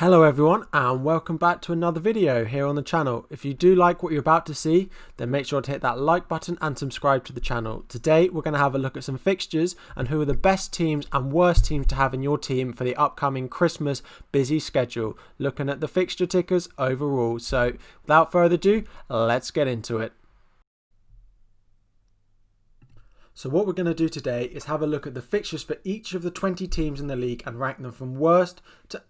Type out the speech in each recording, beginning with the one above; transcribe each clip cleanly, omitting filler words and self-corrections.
Hello everyone and welcome back to another video here on the channel. If you do like what you're about to see, then make sure to hit that like button and subscribe to the channel. Today we're going to have a look at some fixtures and who are the best teams and worst teams to have in your team for the upcoming Christmas busy schedule. Looking at the fixture tickers overall. So without further ado, let's get into it. So what we're going to do today is have a look at the fixtures for each of the 20 teams in the league and rank them from worst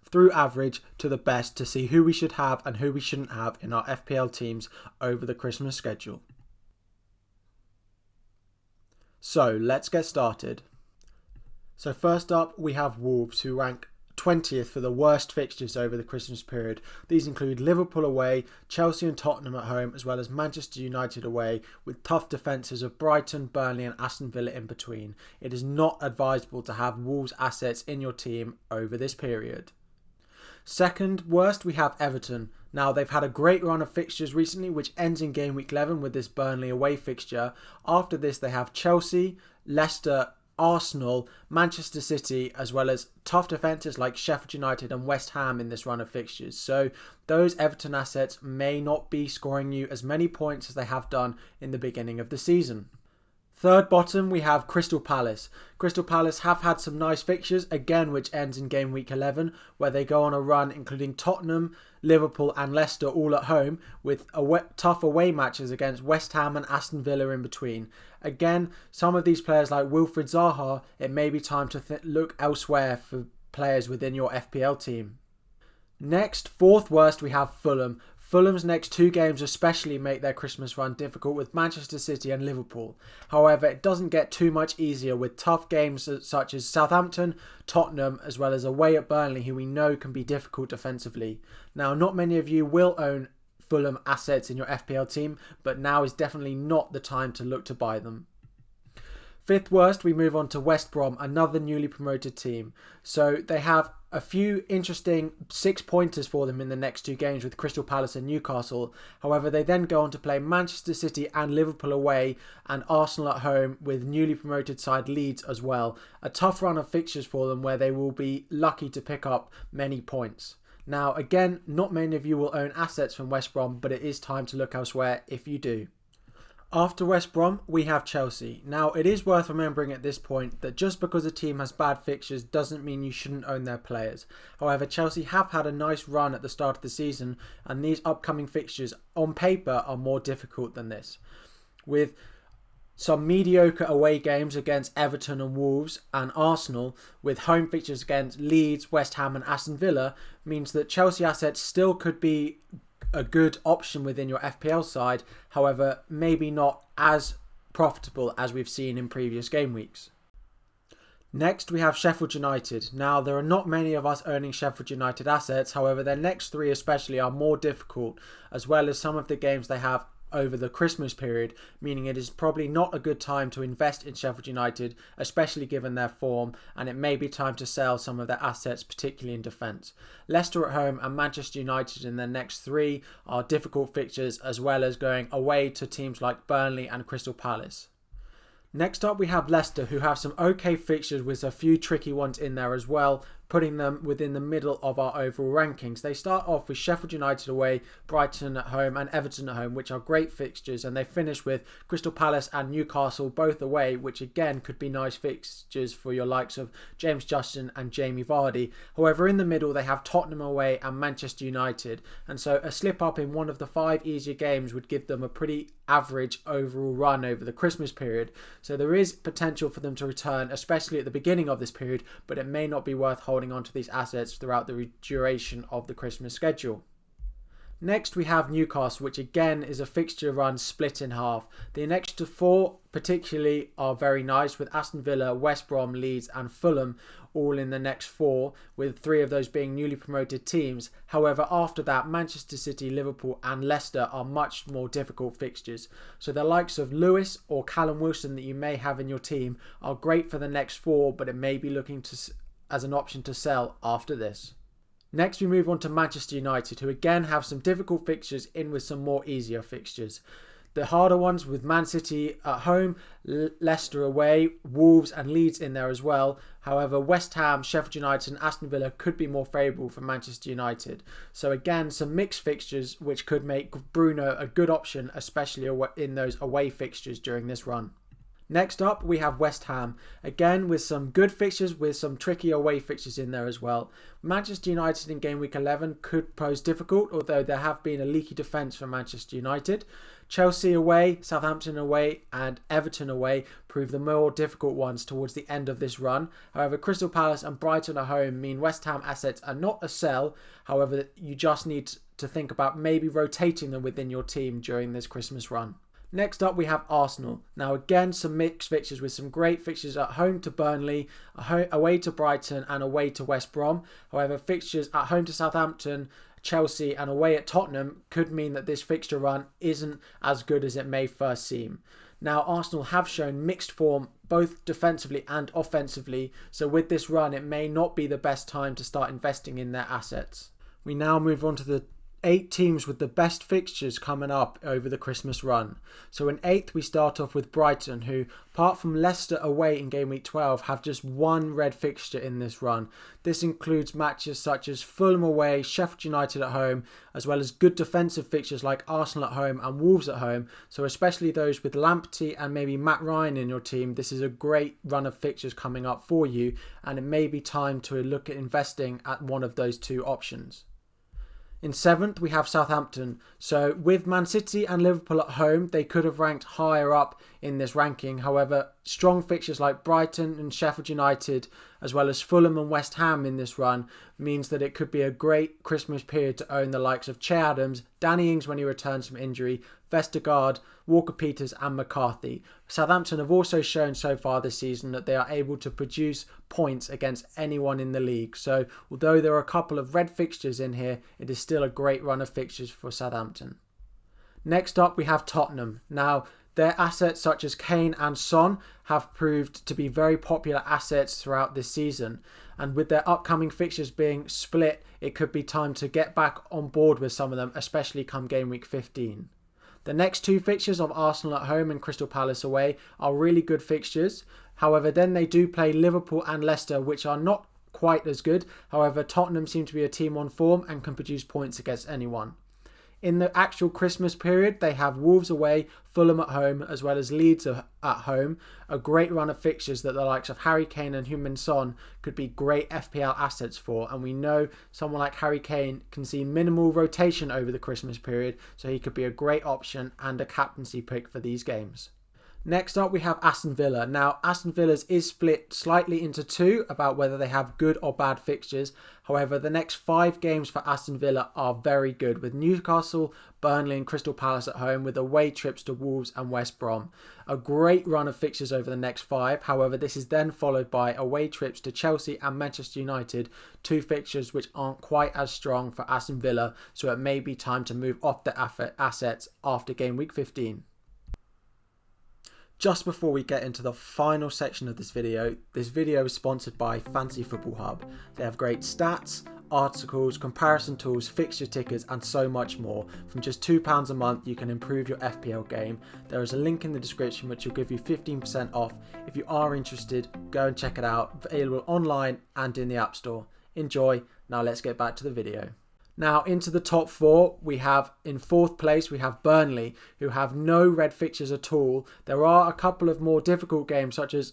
through average to the best to see who we should have and who we shouldn't have in our FPL teams over the Christmas schedule. So let's get started. So first up we have Wolves, who rank 20th for the worst fixtures over the Christmas period. These include Liverpool away, Chelsea and Tottenham at home, as well as Manchester United away, with tough defences of Brighton, Burnley and Aston Villa in between. It is not advisable to have Wolves assets in your team over this period. Second worst, we have Everton. Now, they've had a great run of fixtures recently, which ends in Gameweek 11 with this Burnley away fixture. After this, they have Chelsea, Leicester, Arsenal, Manchester City, as well as tough defences like Sheffield United and West Ham in this run of fixtures. So those Everton assets may not be scoring you as many points as they have done in the beginning of the season. Third bottom, we have Crystal Palace. Crystal Palace have had some nice fixtures, again which ends in Game Week 11, where they go on a run including Tottenham, Liverpool and Leicester all at home, with tough away matches against West Ham and Aston Villa in between. Again, some of these players like Wilfried Zaha, it may be time to look elsewhere for players within your FPL team. Next, fourth worst, we have Fulham. Fulham's next two games especially make their Christmas run difficult with Manchester City and Liverpool. However, it doesn't get too much easier with tough games such as Southampton, Tottenham, as well as away at Burnley, who we know can be difficult defensively. Now, not many of you will own Fulham assets in your FPL team, but now is definitely not the time to look to buy them. Fifth worst, we move on to West Brom, another newly promoted team. So they have a few interesting 6-pointers for them in the next two games with Crystal Palace and Newcastle. However, they then go on to play Manchester City and Liverpool away and Arsenal at home with newly promoted side Leeds as well. A tough run of fixtures for them where they will be lucky to pick up many points. Now, again, not many of you will own assets from West Brom, but it is time to look elsewhere if you do. After West Brom, we have Chelsea. Now, it is worth remembering at this point that just because a team has bad fixtures doesn't mean you shouldn't own their players. However, Chelsea have had a nice run at the start of the season, and these upcoming fixtures on paper are more difficult than this. With some mediocre away games against Everton and Wolves and Arsenal, with home fixtures against Leeds, West Ham and Aston Villa, means that Chelsea assets still could be a good option within your FPL side, however maybe not as profitable as we've seen in previous game weeks. Next we have Sheffield United. Now, there are not many of us owning Sheffield United assets, however their next three especially are more difficult, as well as some of the games they have over the Christmas period, meaning it is probably not a good time to invest in Sheffield United, especially given their form, and it may be time to sell some of their assets, particularly in defence. Leicester at home and Manchester United in their next three are difficult fixtures, as well as going away to teams like Burnley and Crystal Palace. Next up we have Leicester, who have some okay fixtures with a few tricky ones in there as well, putting them within the middle of our overall rankings. They start off with Sheffield United away, Brighton at home and Everton at home, which are great fixtures, and they finish with Crystal Palace and Newcastle both away, which again could be nice fixtures for your likes of James Justin and Jamie Vardy. However, in the middle they have Tottenham away and Manchester United, and so a slip up in one of the 5 easier games would give them a pretty average overall run over the Christmas period. So there is potential for them to return, especially at the beginning of this period, but it may not be worth holding on to these assets throughout the duration of the Christmas schedule. Next we have Newcastle, which again is a fixture run split in half. The next 4 particularly are very nice, with Aston Villa, West Brom, Leeds and Fulham all in the next 4, with 3 of those being newly promoted teams. However, after that, Manchester City, Liverpool and Leicester are much more difficult fixtures. So the likes of Lewis or Callum Wilson that you may have in your team are great for the next 4, but it may be looking as an option to sell after this. Next we move on to Manchester United, who again have some difficult fixtures in with some more easier fixtures. The harder ones with Man City at home, Leicester away, Wolves and Leeds in there as well. However, West Ham, Sheffield United and Aston Villa could be more favourable for Manchester United. So again, some mixed fixtures which could make Bruno a good option, especially in those away fixtures during this run. Next up, we have West Ham, again with some good fixtures with some tricky away fixtures in there as well. Manchester United in game week 11 could pose difficult, although there have been a leaky defence for Manchester United. Chelsea away, Southampton away and Everton away prove the more difficult ones towards the end of this run. However, Crystal Palace and Brighton at home mean West Ham assets are not a sell. However, you just need to think about maybe rotating them within your team during this Christmas run. Next up, we have Arsenal. Now again, some mixed fixtures with some great fixtures at home to Burnley, away to Brighton and away to West Brom. However, fixtures at home to Southampton, Chelsea and away at Tottenham could mean that this fixture run isn't as good as it may first seem. Now, Arsenal have shown mixed form both defensively and offensively, so with this run it may not be the best time to start investing in their assets. We now move on to the 8 teams with the best fixtures coming up over the Christmas run. So in 8th we start off with Brighton, who apart from Leicester away in game week 12 have just one red fixture in this run. This includes matches such as Fulham away, Sheffield United at home, as well as good defensive fixtures like Arsenal at home and Wolves at home. So especially those with Lamptey and maybe Matt Ryan in your team, this is a great run of fixtures coming up for you, and it may be time to look at investing at one of those two options. In 7th, we have Southampton. So with Man City and Liverpool at home, they could have ranked higher up in this ranking. However, strong fixtures like Brighton and Sheffield United, as well as Fulham and West Ham in this run, means that it could be a great Christmas period to own the likes of Che Adams, Danny Ings when he returns from injury, Vestergaard, Walker-Peters and McCarthy. Southampton have also shown so far this season that they are able to produce points against anyone in the league. So although there are a couple of red fixtures in here, it is still a great run of fixtures for Southampton. Next up we have Tottenham. Now their assets such as Kane and Son have proved to be very popular assets throughout this season. And with their upcoming fixtures being split, it could be time to get back on board with some of them, especially come game week 15. The next 2 fixtures of Arsenal at home and Crystal Palace away are really good fixtures. However, then they do play Liverpool and Leicester, which are not quite as good. However, Tottenham seem to be a team on form and can produce points against anyone. In the actual Christmas period, they have Wolves away, Fulham at home, as well as Leeds at home. A great run of fixtures that the likes of Harry Kane and Heung-min Son could be great FPL assets for. And we know someone like Harry Kane can see minimal rotation over the Christmas period, so he could be a great option and a captaincy pick for these games. Next up, we have Aston Villa. Now, Aston Villa's is split slightly into 2 about whether they have good or bad fixtures. However, the next 5 games for Aston Villa are very good, with Newcastle, Burnley and Crystal Palace at home, with away trips to Wolves and West Brom. A great run of fixtures over the next 5. However, this is then followed by away trips to Chelsea and Manchester United, 2 fixtures which aren't quite as strong for Aston Villa, so it may be time to move off the assets after game week 15. Just before we get into the final section of this video is sponsored by Fantasy Football Hub. They have great stats, articles, comparison tools, fixture tickers and so much more. From just £2 a month you can improve your FPL game. There is a link in the description which will give you 15% off. If you are interested, go and check it out. Available online and in the App Store. Enjoy. Now let's get back to the video. Now into the top 4, we have in 4th place, we have Burnley, who have no red fixtures at all. There are a couple of more difficult games such as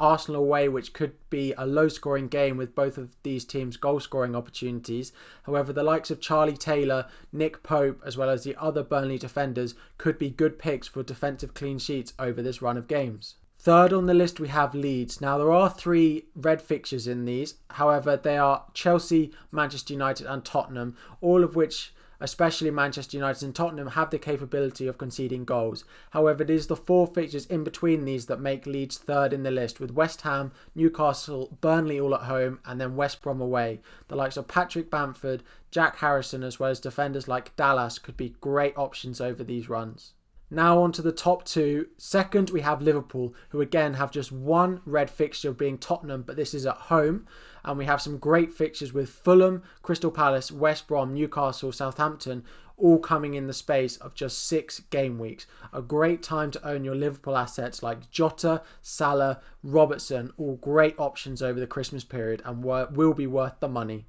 Arsenal away, which could be a low scoring game with both of these teams goal scoring opportunities. However, the likes of Charlie Taylor, Nick Pope, as well as the other Burnley defenders could be good picks for defensive clean sheets over this run of games. 3rd on the list we have Leeds. Now there are 3 red fixtures in these, however they are Chelsea, Manchester United and Tottenham, all of which, especially Manchester United and Tottenham, have the capability of conceding goals. However, it is the 4 fixtures in between these that make Leeds 3rd in the list, with West Ham, Newcastle, Burnley all at home and then West Brom away. The likes of Patrick Bamford, Jack Harrison as well as defenders like Dallas could be great options over these runs. Now on to the top 2. 2nd, we have Liverpool, who again have just 1 red fixture being Tottenham, but this is at home. And we have some great fixtures with Fulham, Crystal Palace, West Brom, Newcastle, Southampton, all coming in the space of just 6 game weeks. A great time to own your Liverpool assets like Jota, Salah, Robertson, all great options over the Christmas period and will be worth the money.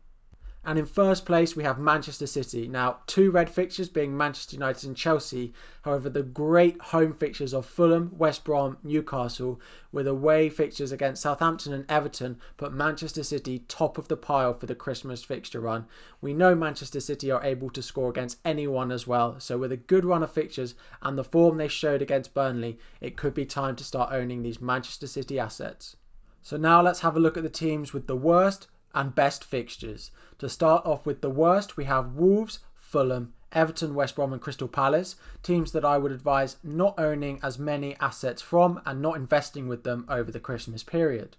And in first place, we have Manchester City. Now, 2 red fixtures being Manchester United and Chelsea. However, the great home fixtures of Fulham, West Brom, Newcastle, with away fixtures against Southampton and Everton, put Manchester City top of the pile for the Christmas fixture run. We know Manchester City are able to score against anyone as well. So with a good run of fixtures and the form they showed against Burnley, it could be time to start owning these Manchester City assets. So now let's have a look at the teams with the worst and best fixtures. To start off with the worst, we have Wolves, Fulham, Everton, West Brom and Crystal Palace, teams that I would advise not owning as many assets from and not investing with them over the Christmas period.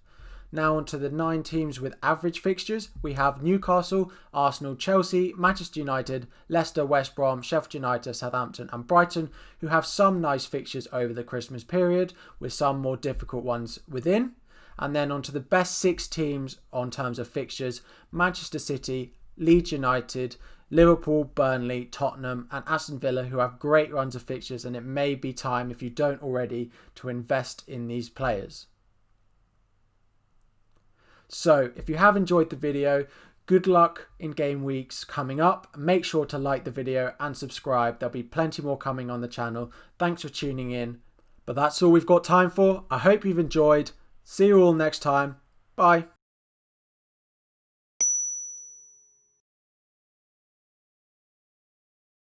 Now onto the 9 teams with average fixtures. We have Newcastle, Arsenal, Chelsea, Manchester United, Leicester, West Brom, Sheffield United, Southampton and Brighton, who have some nice fixtures over the Christmas period with some more difficult ones within. And then onto the best 6 teams on terms of fixtures: Manchester City, Leeds United, Liverpool, Burnley, Tottenham and Aston Villa, who have great runs of fixtures, and it may be time, if you don't already, to invest in these players. So if you have enjoyed the video, good luck in game weeks coming up. Make sure to like the video and subscribe. There'll be plenty more coming on the channel. Thanks for tuning in. But that's all we've got time for. I hope you've enjoyed. See you all next time. Bye.